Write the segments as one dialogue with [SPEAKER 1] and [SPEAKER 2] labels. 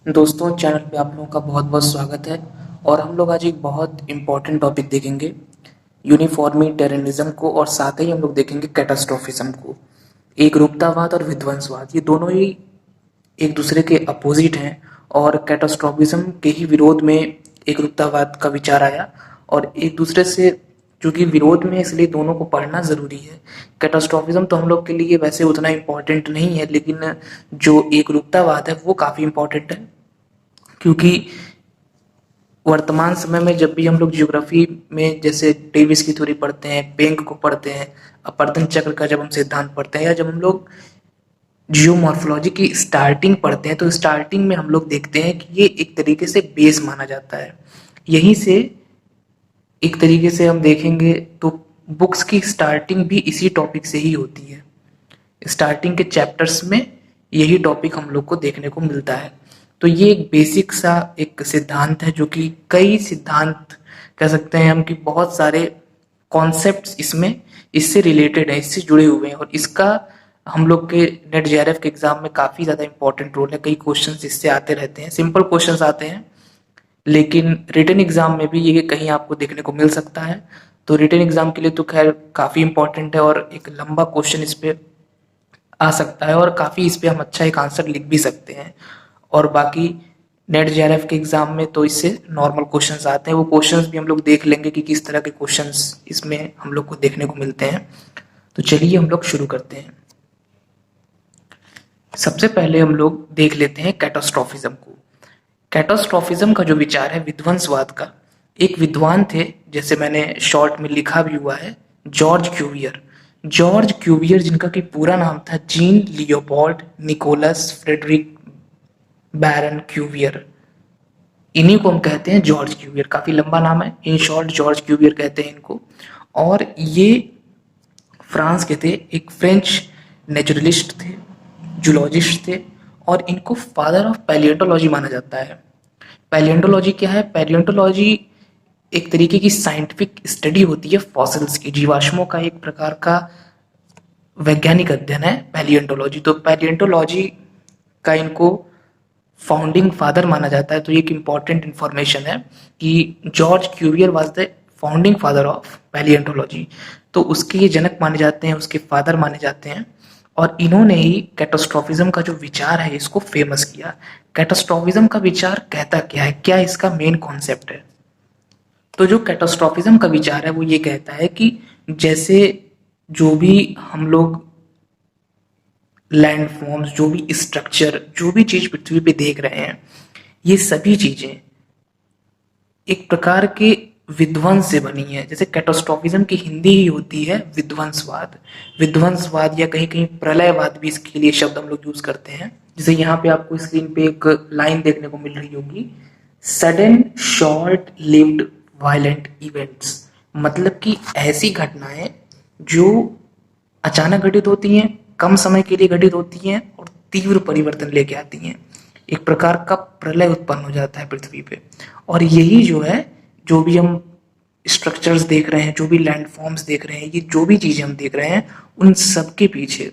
[SPEAKER 1] दोस्तों, चैनल पे आप लोगों का बहुत बहुत स्वागत है। और हम लोग आज एक बहुत इम्पोर्टेंट टॉपिक देखेंगे, यूनिफॉर्मिटेरियनिज्म को, और साथ ही हम लोग देखेंगे कैटास्ट्रोफिज्म को। एकरूपतावाद और विध्वंसवाद, ये दोनों ही एक दूसरे के अपोजिट हैं। और कैटास्ट्रोफिज्म के ही विरोध में एकरूपतावाद का विचार आया, और एक दूसरे से चूंकि विरोध में है, इसलिए दोनों को पढ़ना जरूरी है। कैटास्ट्रोफिज्म तो हम लोग के लिए वैसे उतना इम्पोर्टेंट नहीं है, लेकिन जो एकरूपतावाद है वो काफी इम्पोर्टेंट है। क्योंकि वर्तमान समय में जब भी हम लोग ज्योग्राफी में जैसे डेविस की थ्योरी पढ़ते हैं, पेंग को पढ़ते हैं, अपवर्तन चक्र का जब हम सिद्धांत पढ़ते हैं, या जब हम लोग जियोमॉर्फोलॉजी की स्टार्टिंग पढ़ते हैं, तो स्टार्टिंग में हम लोग देखते हैं कि ये एक तरीके से बेस माना जाता है। यहीं से एक तरीके से हम देखेंगे तो बुक्स की स्टार्टिंग भी इसी टॉपिक से ही होती है। स्टार्टिंग के चैप्टर्स में यही टॉपिक हम लोग को देखने को मिलता है। तो ये एक बेसिक सा एक सिद्धांत है, जो कि कई सिद्धांत कह सकते हैं हम कि बहुत सारे कॉन्सेप्ट्स इसमें इससे रिलेटेड है, इससे जुड़े हुए हैं। और इसका हम लोग के नेट जेआरएफ के एग्जाम में काफी ज्यादा इंपॉर्टेंट रोल है। कई क्वेश्चंस इससे आते रहते हैं, सिंपल क्वेश्चंस आते हैं, लेकिन रिटन एग्जाम में भी ये कहीं आपको देखने को मिल सकता है। तो रिटन एग्जाम के लिए तो खैर काफी इंपॉर्टेंट है, और एक लंबा क्वेश्चन इस पे आ सकता है, और काफी इस पे हम अच्छा एक आंसर लिख भी सकते हैं। और बाकी नेट जेआरएफ के एग्जाम में तो इससे नॉर्मल क्वेश्चंस आते हैं, वो क्वेश्चंस भी हम लोग देख लेंगे कि किस तरह के क्वेश्चंस इसमें हम लोग को देखने को मिलते हैं। तो चलिए हम लोग शुरू करते हैं। सबसे पहले हम लोग देख लेते हैं कैटास्ट्रोफिज्म को। कैटास्ट्रोफिज्म का जो विचार है विध्वंसवाद का, एक विद्वान थे, जैसे मैंने शॉर्ट में लिखा भी हुआ है, जॉर्ज क्यूवियर। जॉर्ज क्यूवियर, जिनका कि पूरा नाम था जीन लियोपोल्ड निकोलस फ्रेडरिक बैरन क्यूवियर, इन्हीं को हम कहते हैं जॉर्ज क्यूवियर। काफी लंबा नाम है, इन शॉर्ट जॉर्ज क्यूवियर कहते हैं इनको। और ये फ्रांस के थे, एक फ्रेंच नेचुरलिस्ट थे, जूलॉजिस्ट थे, और इनको फादर ऑफ पैलियोंटोलॉजी माना जाता है। पैलियोंटोलॉजी क्या है? पैलियोंटोलॉजी एक तरीके की साइंटिफिक स्टडी होती है फॉसिल्स की, जीवाश्मों का एक प्रकार का वैज्ञानिक अध्ययन है पैलियोंटोलॉजी। तो पैलियोंटोलॉजी का इनको फाउंडिंग फादर माना जाता है। तो ये एक इम्पॉर्टेंट इंफॉर्मेशन है कि George Cuvier was the founding father of palaeontology. तो उसके ये जनक माने जाते हैं, उसके फादर माने जाते हैं। और इन्होंने ही कैटास्ट्रोफिज्म का जो विचार है इसको फेमस किया। कैटास्ट्रोफिज्म का विचार कहता क्या है, क्या इसका मेन कॉन्सेप्ट है? तो जो कैटास्ट्रोफिज्म का विचार है वो ये कहता है कि जैसे जो भी हम लोग लैंडफॉर्म्स, जो भी स्ट्रक्चर, जो भी चीज पृथ्वी पे देख रहे हैं, ये सभी चीजें एक प्रकार के विध्वंस से बनी है। जैसे कैटास्ट्रोफिज्म की हिंदी ही होती है विध्वंसवाद। विध्वंसवाद या कहीं कहीं प्रलयवाद भी इसके लिए शब्द हम लोग यूज करते हैं। जैसे यहाँ पे आपको स्क्रीन पे एक लाइन देखने को मिल रही होगी, sudden short lived violent events. मतलब कि ऐसी घटनाएं जो अचानक घटित होती हैं, कम समय के लिए घटित होती हैं, और तीव्र परिवर्तन लेके आती हैं। एक प्रकार का प्रलय उत्पन्न हो जाता है पृथ्वी पे। और यही जो है, जो भी हम स्ट्रक्चर्स देख रहे हैं, जो भी लैंडफॉर्म्स देख रहे हैं, ये जो भी चीजें हम देख रहे हैं, उन सब के पीछे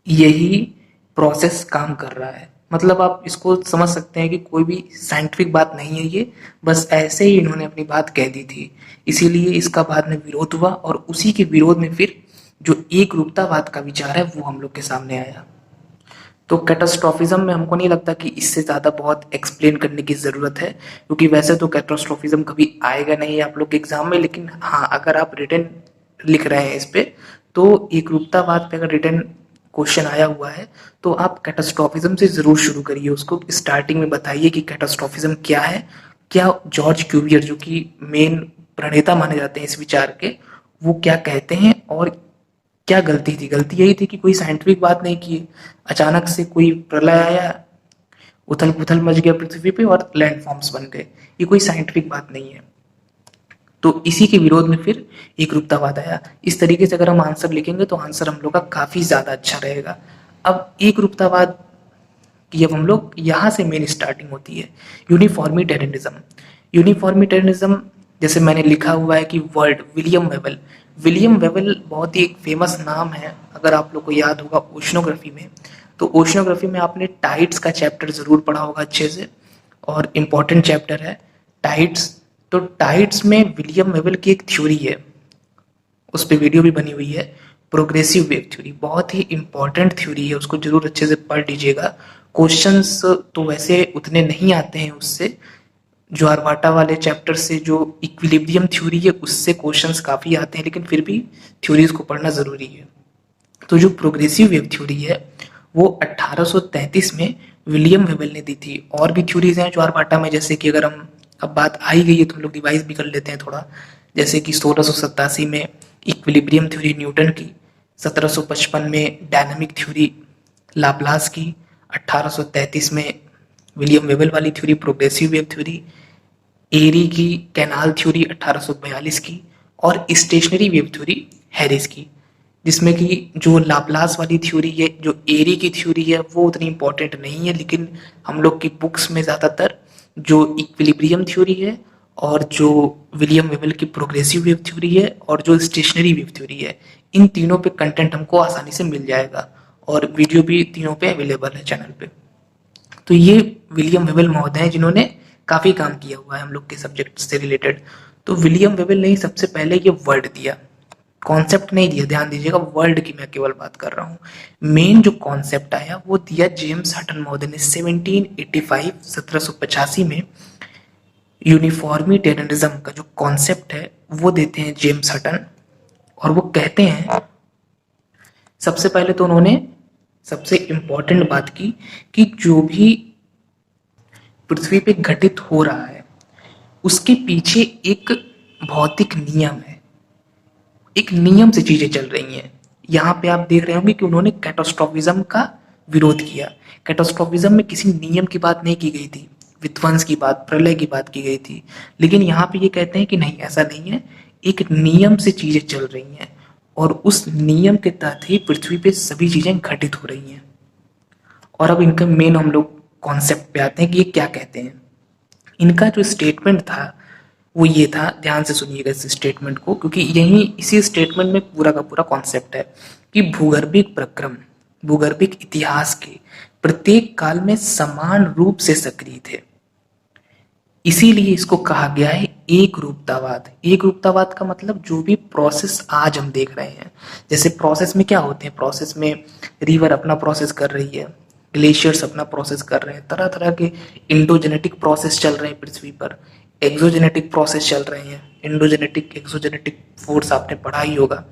[SPEAKER 1] यही प्रोसेस काम कर रहा है। मतलब आप इसको समझ सकते हैं कि कोई भी साइंटिफिक बात नहीं है ये, बस ऐसे ही इन्होंने अपनी बात कह दी थी, इसीलिए इसका बाद में विरोध हुआ, और उसी के विरोध में फिर जो एक रूपतावाद का विचार है वो हम लोग के सामने आया। तो कैटास्ट्रोफिज्म में हमको नहीं लगता कि इससे ज्यादा बहुत एक्सप्लेन करने की जरूरत है, क्योंकि वैसे तो कैटास्ट्रोफिज्म कभी आएगा नहीं आप लोग के एग्जाम में। लेकिन हाँ, अगर आप रिटन लिख रहे हैं इस पे, तो एक रूपतावाद पे अगर रिटन क्वेश्चन आया हुआ है तो आप कैटास्ट्रोफिज्म से जरूर शुरू करिए। उसको स्टार्टिंग में बताइए कि कैटास्ट्रोफिज्म क्या है, क्या जॉर्ज क्यूवियर, जो कि मेन प्रणेता माने जाते हैं इस विचार के, वो क्या कहते हैं, और क्या गलती थी। गलती यही थी कि कोई साइंटिफिक बात नहीं की, अचानक से कोई प्रलय आया, उथल पुथल मच गया पृथ्वी पे, और लैंडफॉर्म्स बन गए। ये कोई साइंटिफिक बात नहीं है। तो इसी के विरोध में फिर एक रूपतावाद आया। इस तरीके से अगर हम आंसर लिखेंगे तो आंसर हम लोग का काफी ज्यादा अच्छा रहेगा। अब एक रूपतावाद की अब हम लोग यहाँ से मेन स्टार्टिंग होती है, यूनिफॉर्मिटेरियनिज्म। यूनिफॉर्मिटेरियनिज्म, जैसे मैंने लिखा हुआ है कि वर्ड विलियम वेबल। विलियम वेबल बहुत ही एक फेमस नाम है, अगर आप लोग को याद होगा ओशनोग्राफी में। तो ओशनोग्राफी में आपने टाइड्स का चैप्टर जरूर पढ़ा होगा अच्छे से, और इम्पॉर्टेंट चैप्टर है टाइड्स। तो टाइड्स में विलियम वेबल की एक थ्योरी है, उस पर वीडियो भी बनी हुई है, प्रोग्रेसिव वेव थ्योरी। बहुत ही इंपॉर्टेंट थ्योरी है, उसको जरूर अच्छे से पढ़ लीजिएगा। क्वेश्चंस तो वैसे उतने नहीं आते हैं उससे, ज्वारभाटा वाले चैप्टर से जो इक्विलिब्रियम थ्योरी है उससे क्वेश्चंस काफ़ी आते हैं, लेकिन फिर भी थ्योरीज को पढ़ना ज़रूरी है। तो जो प्रोग्रेसिव वेव थ्योरी है वो 1833 में विलियम वेबल ने दी थी। और भी थ्योरीज हैं ज्वारभाटा में, जैसे कि अगर हम, अब बात आ ही गई है तो हम लोग रिवाइज भी कर लेते हैं थोड़ा, जैसे कि 1687 में इक्विलिब्रियम थ्योरी न्यूटन की, 1755 में डायनामिक थ्योरी लाप्लास की, 1833 में विलियम वेबल वाली थ्योरी प्रोग्रेसिव वेव थ्योरी, एरी की कैनाल थ्योरी 1842 की, और स्टेशनरी वेव थ्योरी हैरिस की। जिसमें कि जो लाप्लास वाली थ्योरी है, जो एरी की थ्योरी है, वो उतनी इंपॉर्टेंट नहीं है, लेकिन हम लोग की बुक्स में ज़्यादातर जो इक्विलिब्रियम थ्योरी है और जो विलियम वेबल की प्रोग्रेसिव वेव थ्योरी है और जो स्टेशनरी वेव थ्योरी है, इन तीनों पे कंटेंट हमको आसानी से मिल जाएगा, और वीडियो भी तीनों पे अवेलेबल है चैनल पे। तो ये विलियम वेबल महोदय हैं जिन्होंने काफ़ी काम किया हुआ है हम लोग के सब्जेक्ट से रिलेटेड। तो विलियम वेबल ने ही सबसे पहले ये वर्ड दिया, कॉन्सेप्ट नहीं दिया, ध्यान दीजिएगा, वर्ड की मैं केवल बात कर रहा हूँ। मेन जो कॉन्सेप्ट आया वो दिया जेम्स हटन महोदय ने 1785 में। यूनिफॉर्मिटेरियनिज्म का जो कॉन्सेप्ट है वो देते हैं जेम्स हटन, और वो कहते हैं, सबसे पहले तो उन्होंने सबसे इंपॉर्टेंट बात की कि जो भी पृथ्वी पे घटित हो रहा है उसके पीछे एक भौतिक नियम है, एक नियम से चीजें चल रही हैं। यहाँ पे आप देख रहे होंगे कि उन्होंने कैटास्ट्रोफिज्म का विरोध किया। कैटास्ट्रोफिज्म में किसी नियम की बात नहीं की गई थी, विध्वंस की बात, प्रलय की बात की गई थी, लेकिन यहाँ पे ये कहते हैं कि नहीं, ऐसा नहीं है, एक नियम से चीजें चल रही हैं और उस नियम के तहत ही पृथ्वी पे सभी चीजें घटित हो रही हैं। और अब इनका मेन हम लोग कॉन्सेप्ट पे आते हैं कि ये क्या कहते हैं। इनका जो स्टेटमेंट था वो ये था, ध्यान से सुनिएगा इस स्टेटमेंट को, क्योंकि यही इसी स्टेटमेंट में पूरा का पूरा कॉन्सेप्ट है कि भूगर्भिक प्रक्रम, भूगर्भिक इतिहास के प्रत्येक काल में समान रूप से सक्रिय थे, इसीलिए इसको कहा गया है एक रूपतावाद। एक रूपतावाद का मतलब जो भी प्रोसेस आज हम देख रहे हैं, जैसे प्रोसेस में क्या होते हैं, प्रोसेस में रिवर अपना प्रोसेस कर रही है, ग्लेशियर्स अपना प्रोसेस कर रहे हैं, तरह तरह के इंडोजेनेटिक प्रोसेस चल रहे हैं पृथ्वी पर, एक्सोजेनेटिक प्रोसेस चल रहे हैं, इंडोजेनेटिक एक्सोजेनेटिक फोर्स आपने पढ़ा ही होगा।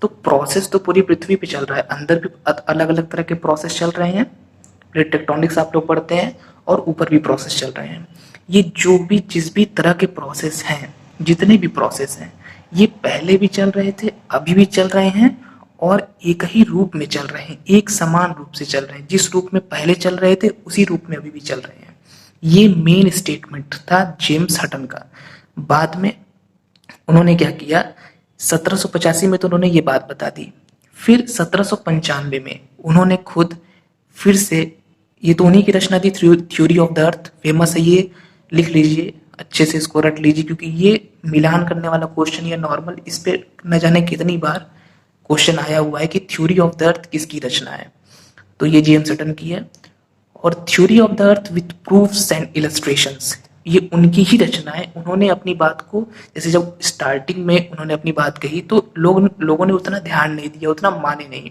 [SPEAKER 1] तो प्रोसेस तो पूरी पृथ्वी पे चल रहा है, अंदर भी अलग अलग तरह के प्रोसेस चल रहे हैं, प्लेट टेक्टोनिक्स आप लोग पढ़ते हैं, और ऊपर भी प्रोसेस चल रहे हैं। ये जो भी जिस भी तरह के प्रोसेस हैं, जितने भी प्रोसेस हैं, ये पहले भी चल रहे थे, अभी भी चल रहे हैं, और एक ही रूप में चल रहे हैं, एक समान रूप से चल रहे हैं। जिस रूप में पहले चल रहे थे उसी रूप में अभी भी चल रहे हैं। ये मेन स्टेटमेंट था जेम्स हटन का। बाद में उन्होंने क्या किया, 1785 में तो उन्होंने ये बात बता दी, फिर 1795 में उन्होंने खुद फिर से, ये तो उन्हीं की रचना थी, theory of the earth, famous है, ये लिख लीजिए अच्छे से, इसको रट लीजिए, क्योंकि ये मिलान करने वाला क्वेश्चन या नॉर्मल, इस पे न जाने कितनी बार क्वेश्चन आया हुआ है कि थ्योरी ऑफ द अर्थ किसकी रचना है। तो ये जेम्स हटन की है। और theory of the earth with proofs and illustrations, ये उनकी ही रचना है। उन्होंने अपनी बात को, जैसे जब स्टार्टिंग में उन्होंने अपनी बात कही तो लोगों ने उतना ध्यान नहीं दिया, उतना माने नहीं।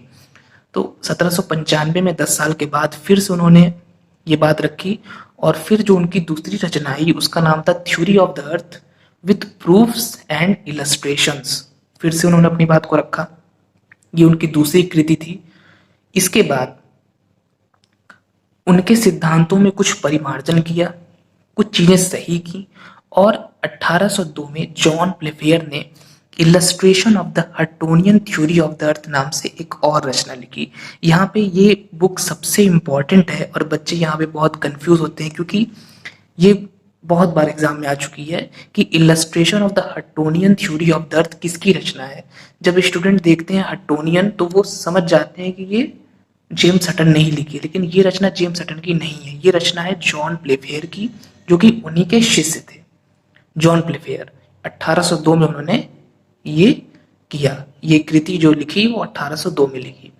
[SPEAKER 1] तो 1795 में 10 साल के बाद फिर से उन्होंने ये बात रखी, और फिर जो उनकी दूसरी रचना आई उसका नाम था theory of the earth with proofs and illustrations. फिर से उन्होंने अपनी बात को रखा, ये उनकी दूसरी कृति थी। इसके बाद उनके सिद्धांतों में कुछ परिमार्जन किया, कुछ चीजें सही की, और 1802 में जॉन प्लेफेयर ने illustration of the Huttonian theory of the earth नाम से एक और रचना लिखी। यहाँ पे ये बुक सबसे इम्पॉर्टेंट है, और बच्चे यहाँ पे बहुत कंफ्यूज होते हैं, क्योंकि ये बहुत बार एग्जाम में आ चुकी है कि illustration of the Huttonian theory of the earth किसकी रचना है। जब स्टूडेंट देखते हैं हटोनियन तो वो समझ जाते हैं कि ये जेम्स हटन ने ही लिखी है, लेकिन ये रचना जेम्स हटन की नहीं है, ये रचना है जॉन प्लेफेयर की, जो कि उन्हीं के शिष्य थे। जॉन प्लेफेयर 1802 में उन्होंने ये किया, ये कृति जो लिखी वो 1802 में लिखी।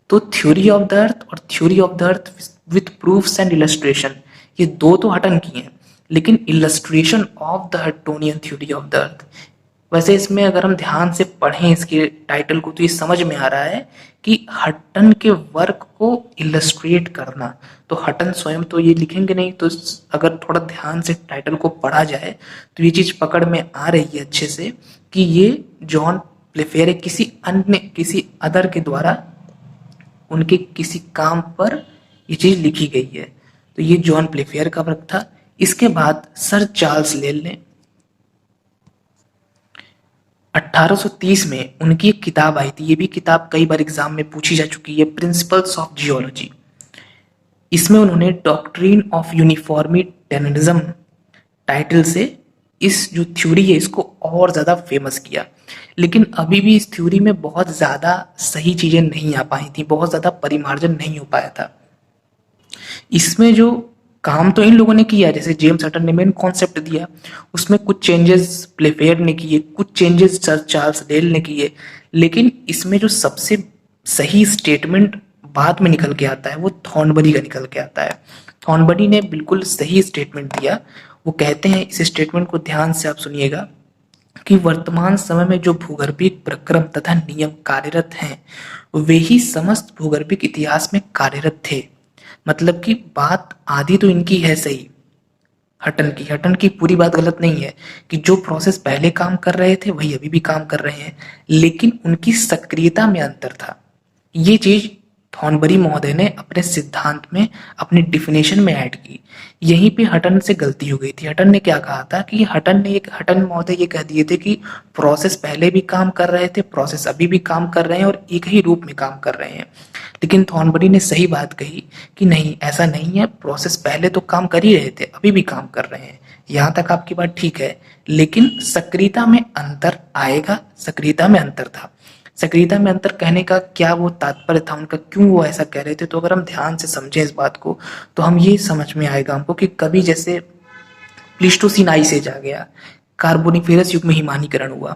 [SPEAKER 1] तो थ्योरी ऑफ द अर्थ और theory of the earth with proofs and illustration, ये दो तो हटन की हैं, लेकिन illustration of the Huttonian theory of the earth, वैसे इसमें अगर हम ध्यान से पढ़ें इसके टाइटल को तो ये समझ में आ रहा है कि हटन के वर्क को इलस्ट्रेट करना। तो हटन स्वयं तो ये लिखेंगे नहीं, तो अगर थोड़ा ध्यान से टाइटल को पढ़ा जाए तो ये चीज पकड़ में आ रही है अच्छे से कि ये जॉन प्लेफेयर किसी अदर के द्वारा उनके किसी काम पर ये चीज लिखी गई है। तो ये जॉन प्लेफेयर का वर्क था। इसके बाद सर चार्ल्स लेल ने 1830 में उनकी एक किताब आई थी, ये भी किताब कई बार एग्जाम में पूछी जा चुकी है, प्रिंसिपल्स ऑफ जियोलॉजी। इसमें उन्होंने डॉक्ट्रिन ऑफ यूनिफॉर्मिटेरियनिज्म टाइटल से इस जो थ्योरी है इसको और ज्यादा फेमस किया। लेकिन अभी भी इस थ्योरी में बहुत ज्यादा सही चीजें नहीं आ पाई थी, बहुत ज्यादा परिमार्जन नहीं हो पाया था। इसमें जो काम तो इन लोगों ने किया, जैसे जेम्स हटन ने मेन कॉन्सेप्ट दिया, उसमें कुछ चेंजेस प्लेफेयर ने किए, कुछ चेंजेस सर चार्ल्स डेल ने किए, लेकिन इसमें जो सबसे सही स्टेटमेंट बाद में निकल के आता है वो थॉर्नबरी का निकल के आता है। थॉर्नबरी ने बिल्कुल सही स्टेटमेंट दिया। वो कहते हैं, इस स्टेटमेंट को ध्यान से आप सुनिएगा, कि वर्तमान समय में जो भूगर्भिक प्रक्रम तथा नियम कार्यरत हैं वे ही समस्त भूगर्भिक इतिहास में कार्यरत थे। मतलब कि बात आधी तो इनकी है सही, हटन की पूरी बात गलत नहीं है कि जो प्रोसेस पहले काम कर रहे थे वही अभी भी काम कर रहे हैं, लेकिन उनकी सक्रियता में अंतर था। ये चीज थॉर्नबरी महोदय ने अपने सिद्धांत में, अपनी डिफिनेशन में ऐड की। यहीं पे हटन से गलती हो गई थी। हटन ने क्या कहा था कि हटन महोदय ये कह दिए थे कि प्रोसेस पहले भी काम कर रहे थे, प्रोसेस अभी भी काम कर रहे हैं और एक ही रूप में काम कर रहे हैं। लेकिन थॉर्नबरी ने सही बात कही कि नहीं, ऐसा नहीं है, प्रोसेस पहले तो काम कर ही रहे थे, अभी भी काम कर रहे हैं। यहां तक आपकी बात ठीक है, लेकिन सक्रियता में अंतर आएगा। सक्रियता में अंतर था। सक्रियता में अंतर कहने का क्या वो तात्पर्य था उनका, क्यों वो ऐसा कह रहे थे? तो अगर हम ध्यान से समझें इस बात को तो हम ये समझ में आएगा हमको कि कभी जैसे प्लीस्टोसीन आइस एज आ गया, कार्बोनिफेरस युग में हिमानीकरण हुआ,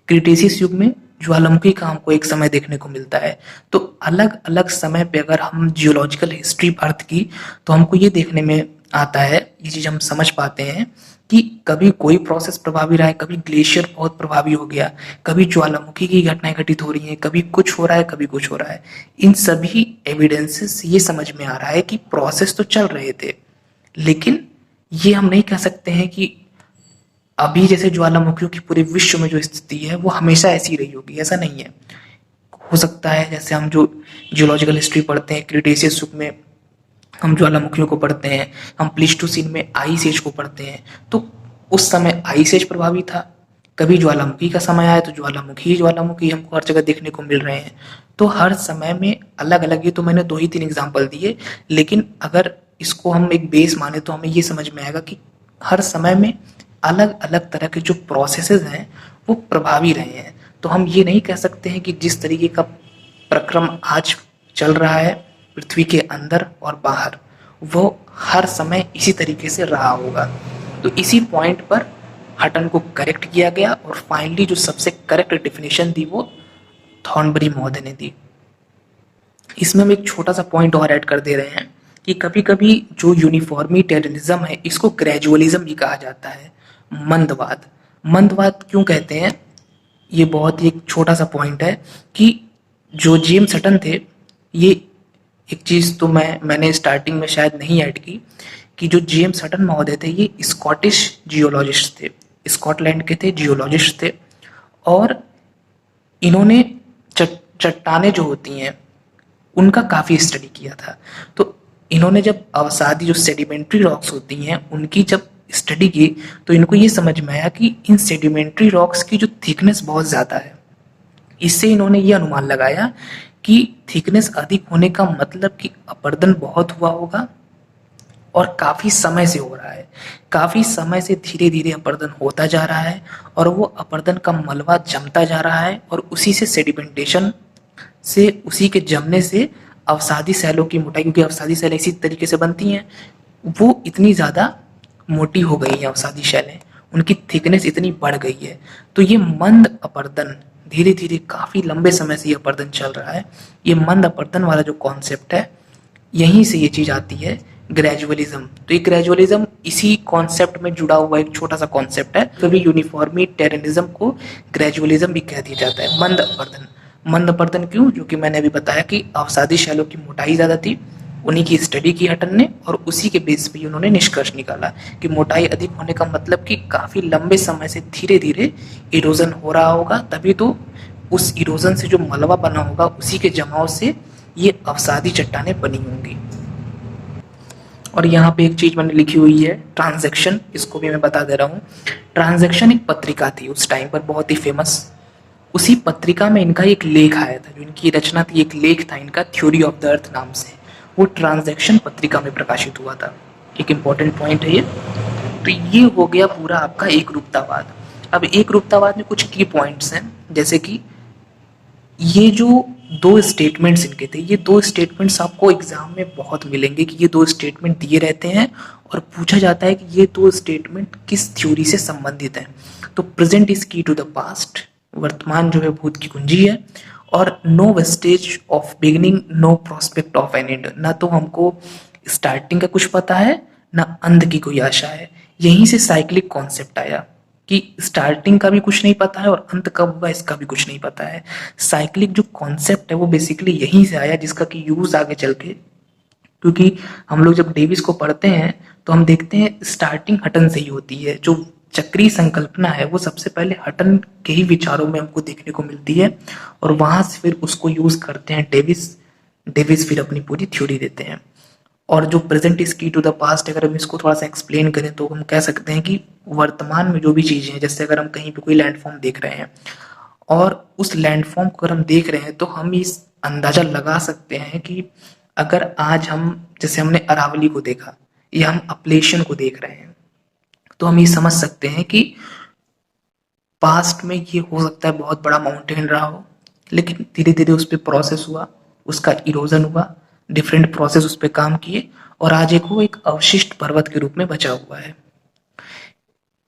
[SPEAKER 1] क्रिटेशियस युग में ज्वालामुखी का हमको एक समय देखने को मिलता है। तो अलग अलग समय पे अगर हम जियोलॉजिकल हिस्ट्री अर्थ की तो हमको ये देखने में आता है, ये चीज हम समझ पाते हैं कि कभी कोई प्रोसेस प्रभावी रहा है, कभी ग्लेशियर बहुत प्रभावी हो गया, कभी ज्वालामुखी की घटनाएं घटित हो रही हैं, कभी कुछ हो रहा है, कभी कुछ हो रहा है। इन सभी एविडेंसेस ये समझ में आ रहा है कि प्रोसेस तो चल रहे थे, लेकिन ये हम नहीं कह सकते हैं कि अभी जैसे ज्वालामुखियों की पूरे विश्व में जो स्थिति है वो हमेशा ऐसी रही होगी, ऐसा नहीं है। हो सकता है जैसे हम जो जियोलॉजिकल हिस्ट्री पढ़ते हैं, क्रिटेशियस युग में हम ज्वालामुखियों को पढ़ते हैं, हम प्लीस्टोसीन में आइस एज को पढ़ते हैं, तो उस समय आइस एज प्रभावी था। कभी ज्वालामुखी का समय आया तो ज्वालामुखी हमको हर जगह देखने को मिल रहे हैं। तो हर समय में अलग अलग, ये तो मैंने 2 ही 3 एग्जाम्पल दिए, लेकिन अगर इसको हम एक बेस माने तो हमें ये समझ में आएगा कि हर समय में अलग अलग तरह के जो प्रोसेसेस हैं वो प्रभावी रहे हैं। तो हम ये नहीं कह सकते हैं कि जिस तरीके का प्रक्रम आज चल रहा है पृथ्वी के अंदर और बाहर, वो हर समय इसी तरीके से रहा होगा। तो इसी पॉइंट पर हटन को करेक्ट किया गया और फाइनली जो सबसे करेक्ट डेफिनेशन दी वो थॉर्नबरी महोदय ने दी। इसमें हम एक छोटा सा पॉइंट और ऐड कर दे रहे हैं कि कभी कभी जो यूनिफॉर्मिटेरियनिज्म है इसको ग्रेजुअलिज्म भी कहा जाता है, मंदवाद क्यों कहते हैं? ये बहुत ही एक छोटा सा पॉइंट है कि जो जेम्स हटन थे, ये एक चीज तो मैंने स्टार्टिंग में शायद नहीं ऐड की कि जो जेम्स हटन महोदय थे ये स्कॉटिश जियोलॉजिस्ट थे, स्कॉटलैंड के थे, जियोलॉजिस्ट थे। और इन्होंने चट्टाने जो होती हैं उनका काफी स्टडी किया था। तो इन्होंने जब अवसादी जो सेडिमेंट्री रॉक्स होती हैं उनकी जब स्टडी की तो इनको ये समझ में आया कि इन सेडिमेंट्री रॉक्स की जो थिकनेस बहुत ज्यादा है। इससे इन्होंने ये अनुमान लगाया कि थिकनेस अधिक होने का मतलब कि अपरदन बहुत हुआ होगा और काफी समय से हो रहा है, काफी समय से धीरे धीरे अपरदन होता जा रहा है और वो अपरदन का मलबा जमता जा रहा है और उसी से सेडिमेंटेशन से, उसी के जमने से अवसादी सेलों की मोटाई, क्योंकि अवसादी सेल इसी तरीके से बनती हैं, वो इतनी ज्यादा मोटी हो गई है अवसादी शैलें, उनकी थिकनेस इतनी बढ़ गई है। तो ये मंद अपरदन धीरे धीरे काफी लंबे समय से ये अपर्दन चल रहा है। ये मंद अपर्दन वाला जो कॉन्सेप्ट है, यहीं से ये चीज आती है ग्रेजुअलिज्म। तो ये ग्रेजुअलिज्म इसी कॉन्सेप्ट में जुड़ा हुआ एक छोटा सा कॉन्सेप्ट है। कभी यूनिफॉर्मिटेरियनिज्म को ग्रेजुअलिज्म भी कह दिया जाता है। मंद अपर्दन, मंद अपर्दन क्यों? जो कि मैंने अभी बताया कि अवसादी शैलों की मोटाई ज्यादा थी, उन्हीं की स्टडी की हटन ने, और उसी के बेस पे उन्होंने निष्कर्ष निकाला कि मोटाई अधिक होने का मतलब कि काफी लंबे समय से धीरे धीरे इरोजन हो रहा होगा, तभी तो उस इरोजन से जो मलबा बना होगा उसी के जमाव से ये अवसादी चट्टानें बनी होंगी। और यहाँ पे एक चीज मैंने लिखी हुई है, ट्रांजैक्शन, इसको भी मैं बता दे रहा हूँ। ट्रांजैक्शन एक पत्रिका थी उस टाइम पर, बहुत ही फेमस। उसी पत्रिका में इनका एक लेख आया था, जो इनकी रचना थी, एक लेख था इनका थ्योरी ऑफ द अर्थ नाम से। वो ट्रांजैक्शन पत्रिका में प्रकाशित हुआ था। एक इंपॉर्टेंट पॉइंट है ये। तो ये हो गया पूरा आपका एक रूपतावाद। अब एक रूपतावाद में कुछ की पॉइंट्स हैं, जैसे कि ये जो दो स्टेटमेंट्स इनके थे, ये दो स्टेटमेंट्स आपको एग्जाम में बहुत मिलेंगे कि ये दो स्टेटमेंट दिए रहते हैं और पूछा जाता है कि ये दो स्टेटमेंट किस थ्योरी से संबंधित हैं। तो present is key to the past, वर्तमान जो है भूत की कुंजी है, और no vestige of beginning, no prospect of an end. ना तो हमको स्टार्टिंग का कुछ पता है, ना अंत की कोई आशा है। यहीं से साइक्लिक कॉन्सेप्ट आया कि स्टार्टिंग का भी कुछ नहीं पता है और अंत कब होगा इसका भी कुछ नहीं पता है। साइक्लिक जो कॉन्सेप्ट है वो बेसिकली यहीं से आया, जिसका कि यूज आगे चल के, क्योंकि हम लोग जब डेविस को पढ़ते हैं तो हम देखते हैं स्टार्टिंग हटन से ही होती है। जो चक्रीय संकल्पना है वो सबसे पहले हटन के ही विचारों में हमको देखने को मिलती है, और वहां से फिर उसको यूज करते हैं डेविस। डेविस फिर अपनी पूरी थ्योरी देते हैं। और जो present is key to the past, अगर हम इसको थोड़ा सा एक्सप्लेन करें तो हम कह सकते हैं कि वर्तमान में जो भी चीजें हैं, जैसे अगर हम कहीं पे कोई लैंडफॉर्म देख रहे हैं और उस लैंडफॉर्म को अगर हम देख रहे हैं तो हम इस अंदाजा लगा सकते हैं कि अगर आज हम, जैसे हमने अरावली को देखा या हम अपलेशन को देख रहे हैं, तो हम ये समझ सकते हैं कि पास्ट में ये हो सकता है बहुत बड़ा माउंटेन रहा हो, लेकिन धीरे धीरे उस पर प्रोसेस हुआ, उसका इरोजन हुआ, डिफरेंट प्रोसेस उस पर काम किए, और आज एक वो एक अवशिष्ट पर्वत के रूप में बचा हुआ है।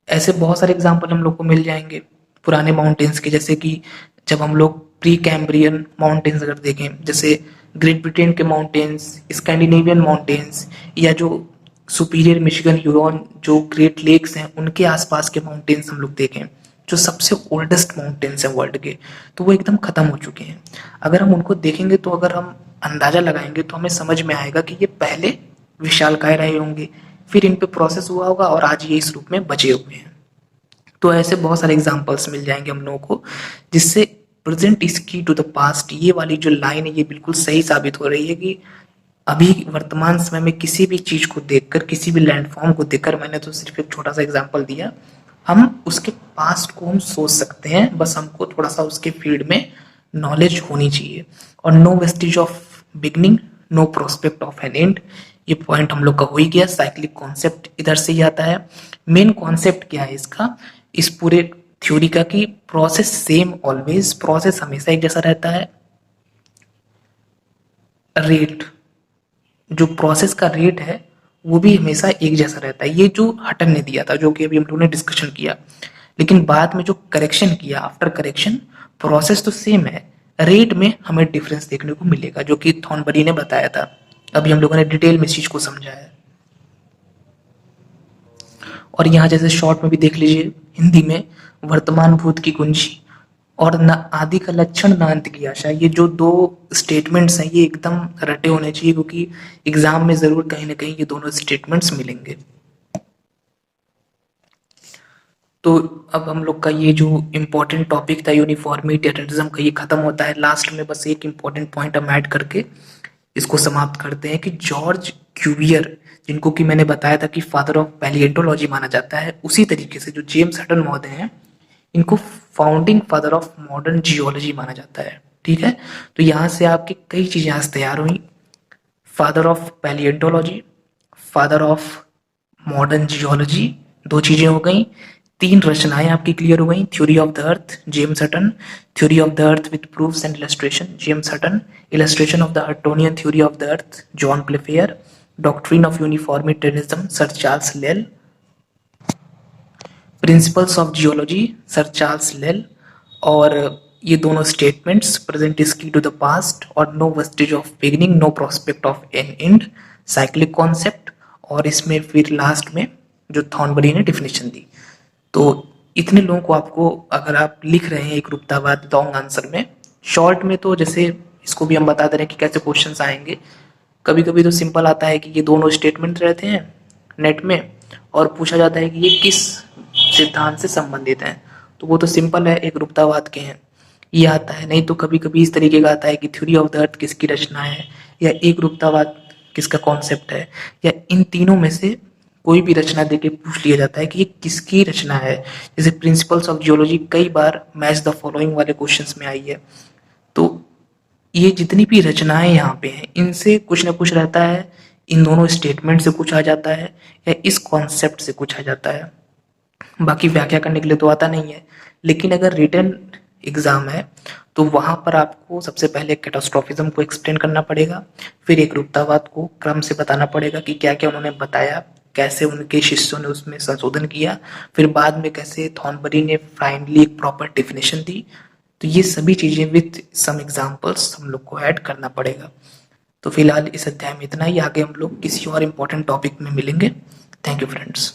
[SPEAKER 1] ऐसे बहुत सारे एग्जाम्पल हम लोग को मिल जाएंगे पुराने माउंटेन्स के, जैसे कि जब हम लोग प्री कैम्ब्रियन माउंटेन्स अगर देखें, जैसे ग्रेट ब्रिटेन के माउंटेन्स, स्कैंडिनेवियन माउंटेन्स, या जो सुपीरियर मिशिगन ह्यूरॉन जो ग्रेट लेक्स हैं उनके आसपास के माउंटेन्स हम लोग देखें, जो सबसे ओल्डेस्ट माउंटेन्स हैं वर्ल्ड के, तो वो एकदम खत्म हो चुके हैं। अगर हम उनको देखेंगे तो अगर हम अंदाजा लगाएंगे तो हमें समझ में आएगा कि ये पहले विशालकाय रहे होंगे, फिर इन पे प्रोसेस हुआ होगा और आज ये इस रूप में बचे हुए हैं। तो ऐसे बहुत सारे एग्जांपल्स मिल जाएंगे हम लोगों को, जिससे present is key to the past, ये वाली जो लाइन है ये बिल्कुल सही साबित हो रही है कि अभी वर्तमान समय में किसी भी चीज को देखकर, किसी भी लैंडफॉर्म को देखकर, मैंने तो सिर्फ एक छोटा सा एग्जांपल दिया, हम उसके पास्ट को हम सोच सकते हैं, बस हमको थोड़ा सा उसके फील्ड में नॉलेज होनी चाहिए। और no vestige of beginning, no prospect of an end, ये पॉइंट हम लोग का हो ही गया। साइक्लिक कॉन्सेप्ट इधर से ही आता है। मेन कॉन्सेप्ट क्या है इसका, इस पूरे थ्योरी का, कि प्रोसेस सेम ऑलवेज, प्रोसेस हमेशा एक जैसा रहता है। रेट, जो प्रोसेस का रेट है वो भी हमेशा एक जैसा रहता है। ये जो हटन ने दिया था, जो कि अभी हम लोगों ने डिस्कशन किया, लेकिन बाद में जो करेक्शन किया, आफ्टर करेक्शन, प्रोसेस तो सेम है, रेट में हमें डिफरेंस देखने को मिलेगा, जो कि थॉर्नबरी ने बताया था। अभी हम लोगों ने डिटेल में इस चीज को समझा है। और यहाँ जैसे शॉर्ट में भी देख लीजिए, हिंदी में वर्तमान भूत की कुंजी और न आदि का लक्षण न अंत की आशा, ये जो दो स्टेटमेंट्स हैं ये एकदम रटे होने चाहिए, क्योंकि एग्जाम में जरूर कहीं ना कहीं ये दोनों स्टेटमेंट्स मिलेंगे। तो अब हम लोग का ये जो इम्पोर्टेंट टॉपिक था यूनिफॉर्मिटेरियनिज्म का, ये खत्म होता है। लास्ट में बस एक इम्पोर्टेंट पॉइंट हम ऐड करके इसको समाप्त करते हैं कि जॉर्ज क्यूवियर, जिनको कि मैंने बताया था कि फादर ऑफ पैलिएंटोलॉजी माना जाता है, उसी तरीके से जो जेम्स हटन महोदय हैं, इनको founding father of modern geology माना जाता है। ठीक है, तो यहाँ से आपकी कई चीजें यहाँ से तैयार हुई। Father of palaeontology, father of modern geology, दो चीजें हो गई। तीन रचनाएं आपकी क्लियर हो गई। Theory of the earth, James Hutton. Theory of the earth with proofs and illustration, James Hutton. Illustration of the Huttonian theory of the earth, John Playfair. Doctrine of uniformitarianism, sir Charles Lyell. Principles of geology, sir Charles Lyell. और ये दोनों statements, present is key to the past और no vestige of beginning, no prospect of an end, cyclic concept, और इसमें फिर last में जो थॉर्नबरी ने डेफिनेशन दी। तो इतने लोगों को आपको, अगर आप लिख रहे हैं एक रूपतावाद लॉन्ग आंसर में, शॉर्ट में तो जैसे इसको भी हम बता दे रहे हैं कि कैसे क्वेश्चंस आएंगे। कभी कभी तो सिंपल आता है कि ये दोनों स्टेटमेंट रहते हैं नेट में और पूछा जाता है कि ये किस सिद्धांत से संबंधित हैं, तो वो तो सिंपल है, एक रूपतावाद के हैं, ये आता है। नहीं तो कभी कभी इस तरीके का आता है कि थ्योरी ऑफ द अर्थ किसकी रचना है, या एक रूपतावाद किसका कॉन्सेप्ट है, या इन तीनों में से कोई भी रचना देके पूछ लिया जाता है कि ये किसकी रचना है। जैसे प्रिंसिपल्स ऑफ जियोलॉजी कई बार मैच द फॉलोइंग वाले क्वेश्चंस में आई है। तो ये जितनी भी रचनाएं यहाँ पे हैं, इनसे कुछ ना कुछ रहता है, इन दोनों स्टेटमेंट से कुछ आ जाता है, या इस कॉन्सेप्ट से कुछ आ जाता है। बाकी व्याख्या करने के लिए तो आता नहीं है। लेकिन अगर रिटन एग्जाम है तो वहां पर आपको सबसे पहले कैटास्ट्रोफिज्म को एक्सप्लेन करना पड़ेगा, फिर एक रूपतावाद को क्रम से बताना पड़ेगा कि क्या क्या उन्होंने बताया, कैसे उनके शिष्यों ने उसमें संशोधन किया, फिर बाद में कैसे थॉर्नबरी ने फाइनली एक प्रॉपर डेफिनेशन दी। तो ये सभी चीजें विथ सम एग्जांपल्स हम लोग को ऐड करना पड़ेगा। तो फिलहाल इस अध्याय में इतना ही, आगे हम लोग किसी और इम्पोर्टेंट टॉपिक में मिलेंगे। Thank you friends.